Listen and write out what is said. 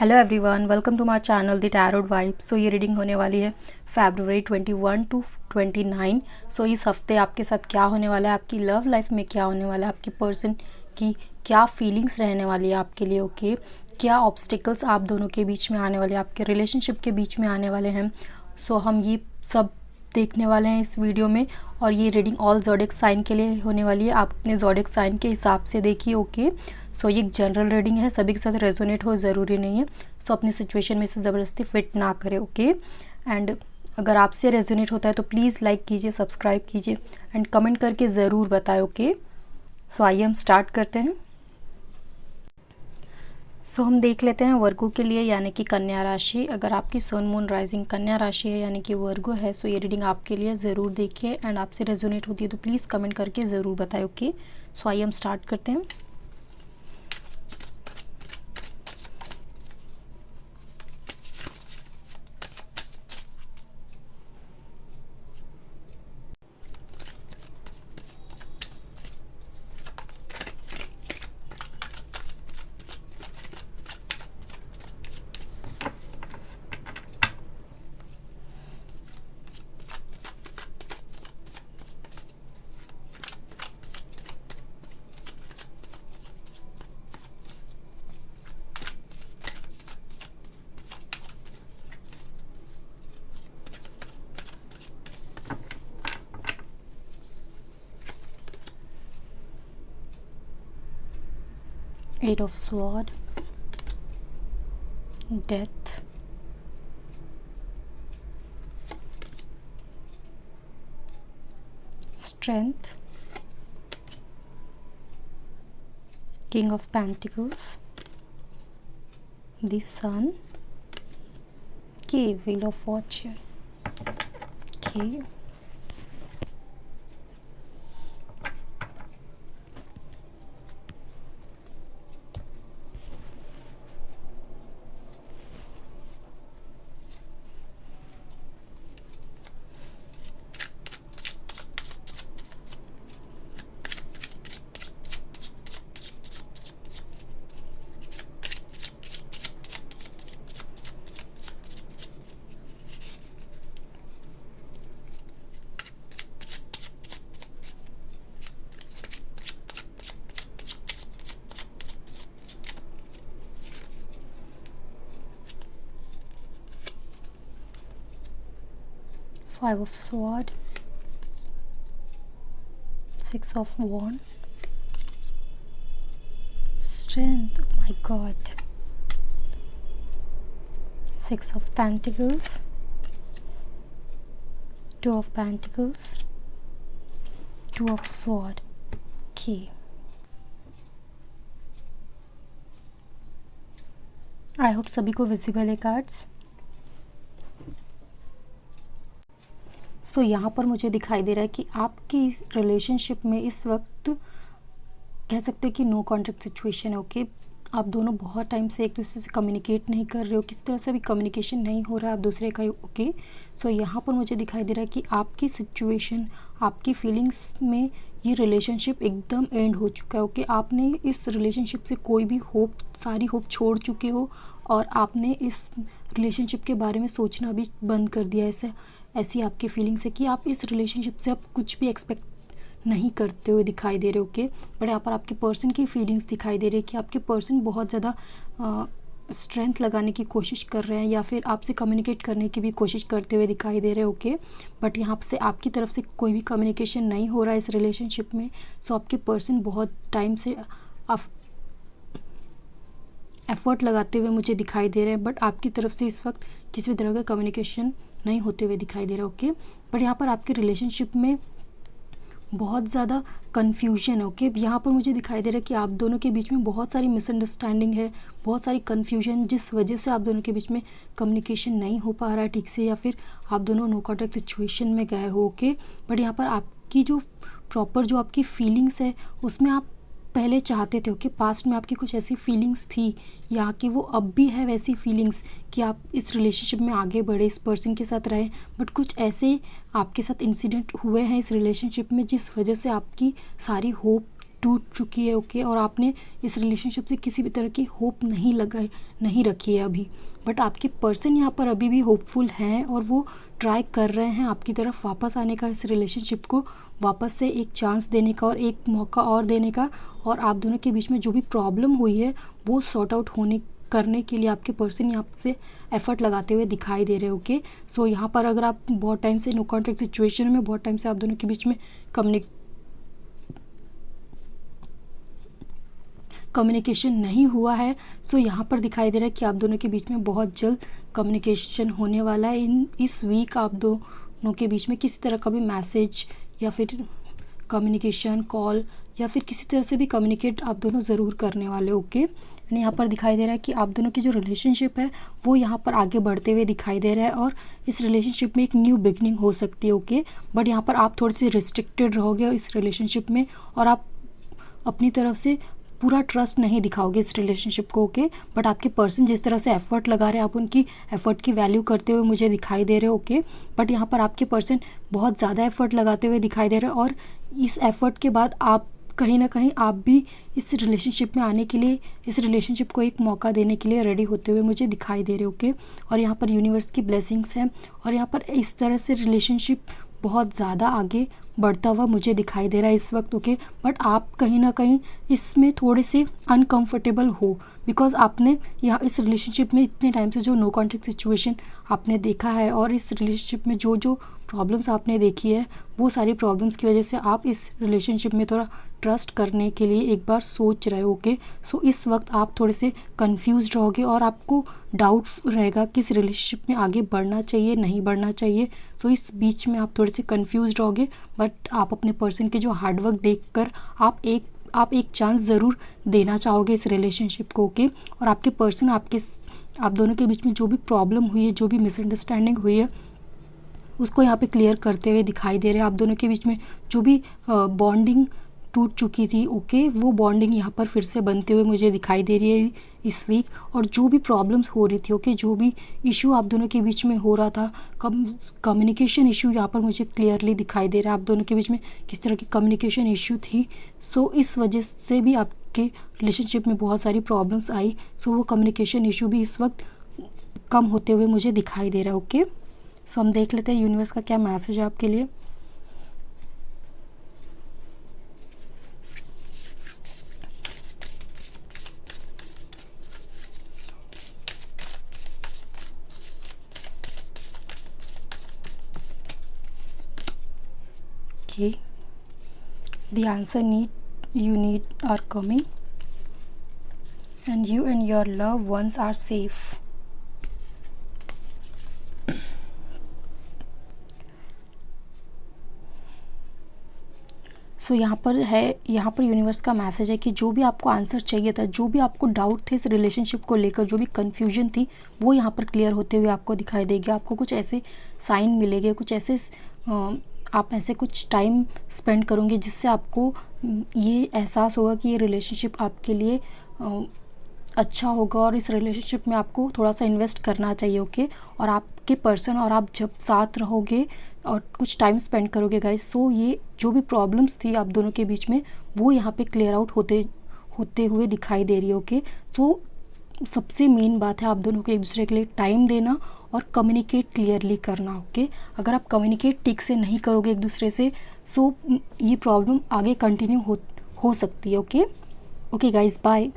Hello everyone, welcome to my channel the tarot vibe. So ये reading होने वाली है फरवरी 21 टू 29। सो इस हफ्ते आपके साथ क्या होने वाला है, आपकी लव लाइफ में क्या होने वाला है, आपकी पर्सन की क्या फीलिंग्स रहने वाली है आपके लिए, ओके। क्या ऑब्स्टिकल्स आप दोनों के बीच में आने वाले हैं, आपके रिलेशनशिप के बीच में आने वाले हैं। सो हम ये सब देखने वाले हैं इस वीडियो में। और ये रीडिंग ऑल ज़ोडिएक साइन के लिए होने वाली है। आप अपने ज़ोडिएक साइन के हिसाब से देखिए, ओके। सो ये एक जनरल रीडिंग है, सभी के साथ रेजोनेट हो ज़रूरी नहीं है। सो अपनी सिचुएशन में इसे ज़बरदस्ती फिट ना करें, ओके। एंड अगर आपसे रेजोनेट होता है तो प्लीज़ लाइक कीजिए, सब्सक्राइब कीजिए एंड कमेंट करके ज़रूर बताएं, ओके। सो आइए हम स्टार्ट करते हैं। सो हम देख लेते हैं वर्गो के लिए, यानी कि कन्या राशि। अगर आपकी सन मून राइजिंग कन्या राशि है यानी कि वर्गो है, सो ये रीडिंग आपके लिए ज़रूर देखिए। एंड आपसे रेजोनेट होती है तो प्लीज़ कमेंट करके ज़रूर बताएं, ओके। सो आइए हम स्टार्ट करते हैं। Eight of Swords, Death, Strength, King of Pentacles, the Sun, okay, Wheel of Fortune, okay. Five of Swords, Six of Wands, Strength, oh my god, Six of Pentacles, Two of Pentacles, Two of Swords, okay. I hope सभी को visible है cards. सो यहाँ पर मुझे दिखाई दे रहा है कि आपकी रिलेशनशिप में इस वक्त कह सकते हैं कि नो कॉन्ट्रैक्ट सिचुएशन है, ओके। आप दोनों बहुत टाइम से एक दूसरे से कम्युनिकेट नहीं कर रहे हो, किसी तरह से भी कम्युनिकेशन नहीं हो रहा है आप दूसरे का, ओके। सो यहाँ पर मुझे दिखाई दे रहा है कि आपकी सिचुएशन, आपकी फीलिंग्स में ये रिलेशनशिप एकदम एंड हो चुका है, ओके। आपने इस रिलेशनशिप से कोई भी होप, सारी होप छोड़ चुके हो और आपने इस रिलेशनशिप के बारे में सोचना भी बंद कर दिया है। ऐसी आपकी फीलिंग्स है कि आप इस रिलेशनशिप से अब कुछ भी एक्सपेक्ट नहीं करते हुए दिखाई दे रहे, ओके। बट यहाँ पर आपके पर्सन की फीलिंग्स दिखाई दे रही है कि आपके पर्सन बहुत ज़्यादा स्ट्रेंथ लगाने की कोशिश कर रहे हैं या फिर आपसे कम्युनिकेट करने की भी कोशिश करते हुए दिखाई दे रहे हैं, ओके। बट यहाँ से आपकी तरफ से कोई भी कम्युनिकेशन नहीं हो रहा है इस रिलेशनशिप में। सो आपके पर्सन बहुत टाइम से एफर्ट लगाते हुए मुझे दिखाई दे रहे हैं, बट आपकी तरफ से इस वक्त किसी भी तरह का कम्युनिकेशन नहीं होते हुए दिखाई दे रहा, ओके। बट यहाँ पर आपके रिलेशनशिप में बहुत ज़्यादा कन्फ्यूजन है, ओके। यहाँ पर मुझे दिखाई दे रहा है कि आप दोनों के बीच में बहुत सारी मिसअंडरस्टैंडिंग है, बहुत सारी कन्फ्यूजन, जिस वजह से आप दोनों के बीच में कम्युनिकेशन नहीं हो पा रहा है ठीक से, या फिर आप दोनों नो कॉन्टैक्ट सिचुएशन में गए हो, ओके। बट यहाँ पर आपकी जो प्रॉपर जो आपकी फीलिंग्स है उसमें आप पहले चाहते थे, ओके। पास्ट में आपकी कुछ ऐसी फीलिंग्स थी या कि वो अब भी है वैसी फीलिंग्स कि आप इस रिलेशनशिप में आगे बढ़े, इस पर्सन के साथ रहे, बट कुछ ऐसे आपके साथ इंसिडेंट हुए हैं इस रिलेशनशिप में जिस वजह से आपकी सारी होप टूट चुकी है, ओके, और आपने इस रिलेशनशिप से किसी भी तरह की होप नहीं रखी है अभी, बट आपके पर्सन यहाँ पर अभी भी होपफुल हैं और वो ट्राई कर रहे हैं आपकी तरफ वापस आने का, इस रिलेशनशिप को वापस से एक चांस देने का और एक मौका और देने का, और आप दोनों के बीच में जो भी प्रॉब्लम हुई है वो सॉर्ट आउट करने के लिए आपके पर्सन यहाँ से एफर्ट लगाते हुए दिखाई दे रहे हैं, ओके। सो यहाँ पर अगर आप बहुत टाइम से नो कॉन्ट्रैक्ट सिचुएशन में, बहुत टाइम से आप दोनों के बीच में कम्युनिकेशन नहीं हुआ है, सो यहाँ पर दिखाई दे रहा है कि आप दोनों के बीच में बहुत जल्द कम्युनिकेशन होने वाला है। इस वीक आप दोनों के बीच में किसी तरह का भी मैसेज या फिर कम्युनिकेशन कॉल या फिर किसी तरह से भी कम्युनिकेट आप दोनों ज़रूर करने वाले, ओके। यहाँ पर दिखाई दे रहा है कि आप दोनों की जो रिलेशनशिप है वो यहाँ पर आगे बढ़ते हुए दिखाई दे रहा है और इस रिलेशनशिप में एक न्यू बिगनिंग हो सकती है, ओके। बट यहाँ पर आप थोड़ी सी रिस्ट्रिक्टेड रहोगे इस रिलेशनशिप में और आप अपनी तरफ से पूरा ट्रस्ट नहीं दिखाओगे इस रिलेशनशिप को, ओके। बट आपके पर्सन जिस तरह से एफर्ट लगा रहे हैं, आप उनकी एफर्ट की वैल्यू करते हुए मुझे दिखाई दे रहे हो, ओके। बट यहाँ पर आपके पर्सन बहुत ज़्यादा एफर्ट लगाते हुए दिखाई दे रहे हैं और इस एफर्ट के बाद आप कहीं ना कहीं आप भी इस रिलेशनशिप में आने के लिए, इस रिलेशनशिप को एक मौका देने के लिए रेडी होते हुए मुझे दिखाई दे रहे, ओके। और यहाँ पर यूनिवर्स की ब्लेसिंग्स हैं और यहाँ पर इस तरह से रिलेशनशिप बहुत ज़्यादा आगे बढ़ता हुआ मुझे दिखाई दे रहा है इस वक्त, ओके। बट आप कहीं ना कहीं इसमें थोड़े से अनकंफर्टेबल हो बिकॉज आपने यहाँ इस रिलेशनशिप में इतने टाइम से जो नो कॉन्ट्रैक्ट सिचुएशन आपने देखा है और इस रिलेशनशिप में जो जो प्रॉब्लम्स आपने देखी है वो सारी प्रॉब्लम्स की वजह से आप इस रिलेशनशिप में थोड़ा ट्रस्ट करने के लिए एक बार सोच रहे हो, ओके। सो इस वक्त आप थोड़े से कंफ्यूज रहोगे और आपको डाउट रहेगा कि इस रिलेशनशिप में आगे बढ़ना चाहिए नहीं बढ़ना चाहिए। सो इस बीच में आप थोड़े से कंफ्यूज रहोगे बट आप अपने पर्सन के जो हार्डवर्क देखकर आप एक चांस ज़रूर देना चाहोगे इस रिलेशनशिप को, ओके। और आपके पर्सन आप दोनों के बीच में जो भी प्रॉब्लम हुई है, जो भी मिसअंडरस्टैंडिंग हुई है उसको यहाँ पे क्लियर करते हुए दिखाई दे रहे हैं। आप दोनों के बीच में जो भी बॉन्डिंग टूट चुकी थी, ओके, वो बॉन्डिंग यहाँ पर फिर से बनते हुए मुझे दिखाई दे रही है इस वीक। और जो भी प्रॉब्लम्स हो रही थी, ओके, जो भी इशू आप दोनों के बीच में हो रहा था, कम्युनिकेशन इशू यहाँ पर मुझे क्लियरली दिखाई दे रहा है। आप दोनों के बीच में किस तरह की कम्युनिकेशन इशू थी, सो इस वजह से भी आपके रिलेशनशिप में बहुत सारी प्रॉब्लम्स आई। सो वो कम्युनिकेशन इशू भी इस वक्त कम होते हुए मुझे दिखाई दे रहा है, ओके। सो हम देख लेते हैं यूनिवर्स का क्या मैसेज है आपके लिए। Okay, the answer you need are coming and you and your loved ones are safe. सो यहाँ पर यूनिवर्स का मैसेज है कि जो भी आपको आंसर चाहिए था, जो भी आपको डाउट थे इस रिलेशनशिप को लेकर, जो भी कन्फ्यूजन थी वो यहाँ पर क्लियर होते हुए आपको दिखाई देगी। आपको कुछ ऐसे साइन मिलेंगे, कुछ ऐसे आप ऐसे कुछ टाइम स्पेंड करोगे जिससे आपको ये एहसास होगा कि ये रिलेशनशिप आपके लिए अच्छा होगा और इस रिलेशनशिप में आपको थोड़ा सा इन्वेस्ट करना चाहिए, ओके। और आपके पर्सन और आप जब साथ रहोगे और कुछ टाइम स्पेंड करोगे गाइस, सो ये जो भी प्रॉब्लम्स थी आप दोनों के बीच में वो यहाँ पे क्लियर आउट होते हुए दिखाई दे रही है, ओके। सो सबसे मेन बात है आप दोनों को एक दूसरे के लिए टाइम देना और कम्युनिकेट क्लियरली करना, ओके। अगर आप कम्युनिकेट ठीक से नहीं करोगे एक दूसरे से, सो ये प्रॉब्लम आगे कंटिन्यू हो सकती है, ओके। Okay guys, bye.